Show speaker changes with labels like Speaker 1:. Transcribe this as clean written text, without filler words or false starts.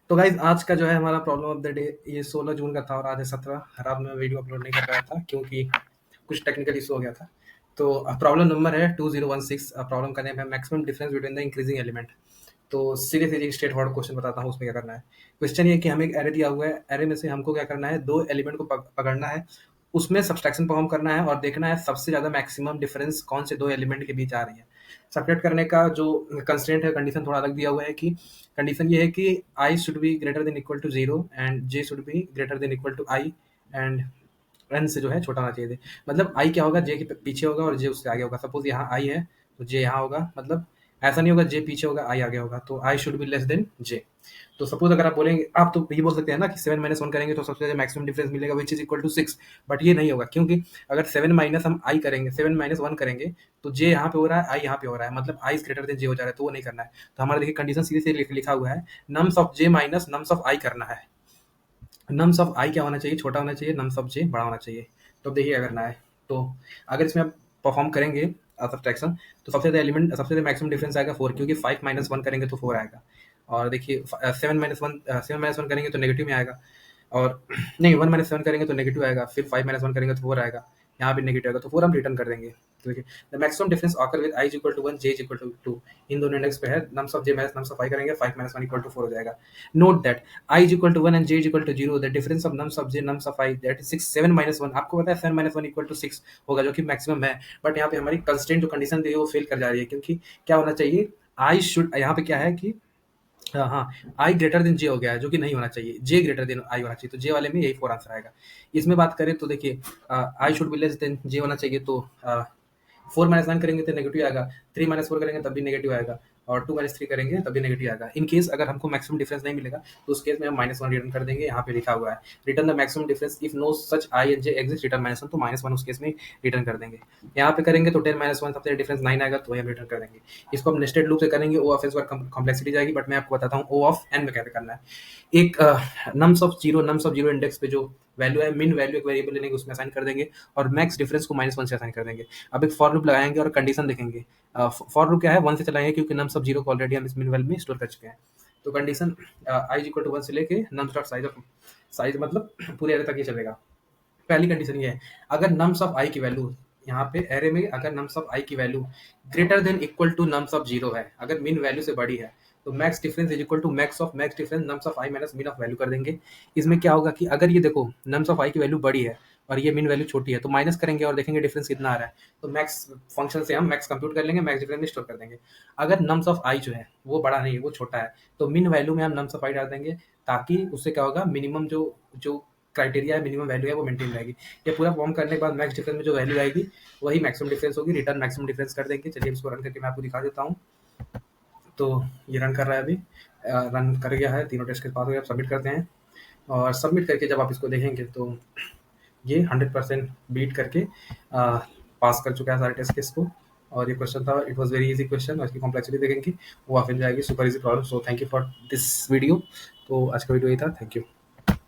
Speaker 1: तो गाइज आज का जो है हमारा प्रॉब्लम ऑफ द डे ये 16 जून का था और आज है 17। रात में वीडियो अपलोड नहीं कर पाया था क्योंकि कुछ टेक्निकल इशू हो गया था। तो प्रॉब्लम नंबर है 2016। प्रॉब्लम का नेम है maximum difference between the increasing element. तो सीधे सीधे स्ट्रेट फॉरवर्ड क्वेश्चन बताता हूँ उसमें क्या करना है। क्वेश्चन ये कि हमें एक एरे दिया हुआ है, एरे में से हमको क्या करना है, दो एलिमेंट को पकड़ना है, उसमें सब्सट्रैक्शन परफॉर्म करना है और देखना है सबसे ज्यादा मैक्सिमम डिफरेंस कौन से दो एलिमेंट के बीच आ रही है। सब्ट्रैक्ट करने का जो कंस्ट्रेंट है, कंडीशन थोड़ा अलग दिया हुआ है कि कंडीशन ये है कि I should be greater than equal to zero and J should be greater than equal to I and N से जो है छोटा होना चाहिए। मतलब आई क्या होगा, जे के पीछे होगा और जे उससे आगे होगा। सपोज यहाँ आई है तो जे यहाँ होगा, मतलब ऐसा नहीं होगा जे पीछे होगा आई आगे होगा, तो I should be less than J. तो सपोज अगर आप बोलेंगे, आप तो ये बोल सकते हैं ना कि 7 माइनस 1 करेंगे तो सबसे ज्यादा मैक्सिमम डिफरेंस मिलेगा which is equal to 6। But ये नहीं होगा क्योंकि अगर 7 माइनस हम आई करेंगे, 7 माइनस 1 करेंगे तो जे यहाँ पे हो रहा है, आई यहाँ पे हो रहा है, मतलब आई इज ग्रेटर देन जे हो जा रहा है, तो वो नहीं करना है। तो हमारा देखिए कंडीशन सीधे से लिखा हुआ है, nums of J minus nums of I करना है। नम्स ऑफ आई क्या होना चाहिए, छोटा होना चाहिए, नम्स ऑफ जे बड़ा होना चाहिए। तो देखिए क्या करना है। तो अगर इसमें आप परफॉर्म करेंगे सब्ट्रैक्शन, तो सबसे ज्यादा एलिमेंट, सबसे ज्यादा मैक्सिमम डिफरेंस आएगा 4, क्योंकि 5 माइनस 1 करेंगे तो 4 आएगा। और देखिए 7 माइनस 1 करेंगे तो नेगेटिव में आएगा, और नहीं 1 माइनस 7 करेंगे तो नेगेटिव आएगा, फिर 5 माइनस 1 करेंगे तो 4 आएगा, यहाँ भी नेगेटिव आएगा, तो 4 हम रिटर्न कर देंगे। तो देखिए the maximum difference occur with I is equal to 1, J is equal to 2। इन दोनों इंडेक्स पे है, nums of J minus nums of I करेंगे, 5 माइनस 1 इक्वल टू 4 हो जाएगा। Note that I is equal to 1 and j is equal to 0, the difference of nums of j nums of I that is 6 7 minus 1। आपको पता है 7 minus 1 equal to 6 होगा, जो कि maximum है। बट यहाँ पे हमारी कंस्ट्रेंट जो कंडीशन दी है वो फेल कर जा रही है, क्योंकि क्या होना चाहिए, आई शुड, यहाँ पे क्या है कि हाँ, आई ग्रेटर देन जे हो गया है, जो कि नहीं होना चाहिए, जे ग्रेटर देन आई होना चाहिए। तो जे वाले में यही 4 आंसर आएगा। इसमें बात करें तो देखिए I should be less than J होना चाहिए, तो 4 माइनस 1 करेंगे तो नेगेटिव आएगा, 3 माइनस 4 करेंगे तब भी नेगेटिव आएगा, और 2 माइनस 3 करेंगे तब भी नेगेटिव आएगा। इन केस अगर हमको मैक्सिमम डिफरेंस नहीं मिलेगा तो उस केस में हम -1 रिटर्न कर देंगे। यहाँ पे लिखा हुआ है return the maximum difference if no such I and J exist return -1, तो -1 उस केस में रिटर्न कर देंगे। यहाँ पे करेंगे तो 10 माइनस 1 सबसे डिफरेंस 9 आएगा, तो हम रिटर्न कर देंगे। इसको हम नेस्टेड लूप से करेंगे, ओ ऑफ एस वर्क कॉम्प्लेक्सिटी जाएगी, बट मैं आपको बताता हूँ ओ ऑफ एन में कैसे करना है। एक नम्स ऑफ जीरो इंडेक्स पे जो वैल्यू है, मिन वैल्यू एक वेरिएबल लेंगे, उसमें असाइन कर देंगे, और मैक्स डिफरेंस को -1 से असाइन कर देंगे। अब एक फॉर लूप लगाएंगे और कंडीशन देखेंगे। फॉर लूप क्या है, 1 से चलाएंगे, क्योंकि नम्स ऑफ जीरो को ऑलरेडी हम इस मिन वैल्यू में स्टोर कर चुके हैं। तो condition I is equal to 1 से लेके nums dot size of, size मतलब पूरे एरे तक ये चलेगा। पहली कंडीशन ये है, अगर नम्स ऑफ आई की वैल्यू, यहाँ पे एरे में अगर नम्स ऑफ आई की value greater than equal to nums of zero है, अगर मिन वैल्यू से बड़ी है, तो max difference is equal to max of max difference nums of I minus min of value कर देंगे। इसमें क्या होगा कि अगर ये देखो नम्स ऑफ आई की वैल्यू बड़ी है और ये मिन वैल्यू छोटी है, तो माइनस करेंगे और देखेंगे डिफरेंस कितना आ रहा है, तो मैक्स फंक्शन से हम मैक्स कंप्यूट कर लेंगे, मैक्स डिफरेंस में स्टोर कर देंगे। अगर नम्स ऑफ आई जो है वो बड़ा नहीं है, वो छोटा है, तो मिन वैल्यू में हम नम्स ऑफ आई डाल देंगे, ताकि उससे क्या होगा, मिनिमम जो जो क्राइटेरिया है, मिनिमम वैल्यू है, वो मेंटेन रहेगी। ये पूरा फॉर्म करने के बाद मैक्स डिफरेंस में जो वैल्यू आएगी वही मैक्सिमम डिफरेंस होगी, रिटर्न मैक्सिमम डिफरेंस कर देंगे। चलिए इसको रन करके मैं आपको दिखा देता हूँ। तो ये रन कर रहा है अभी, रन कर गया है, तीनों टेस्ट के पास हो गया। आप सबमिट करते हैं, और सबमिट करके जब आप इसको देखेंगे तो ये 100% बीट करके पास कर चुका है सारे टेस्ट केस को। और ये क्वेश्चन था, it was very easy question, और इसकी कॉम्प्लेक्सिटी देखेंगे वो आप मिल जाएगी, super easy problem. So thank you for this video. तो आज का वीडियो ये था, थैंक यू।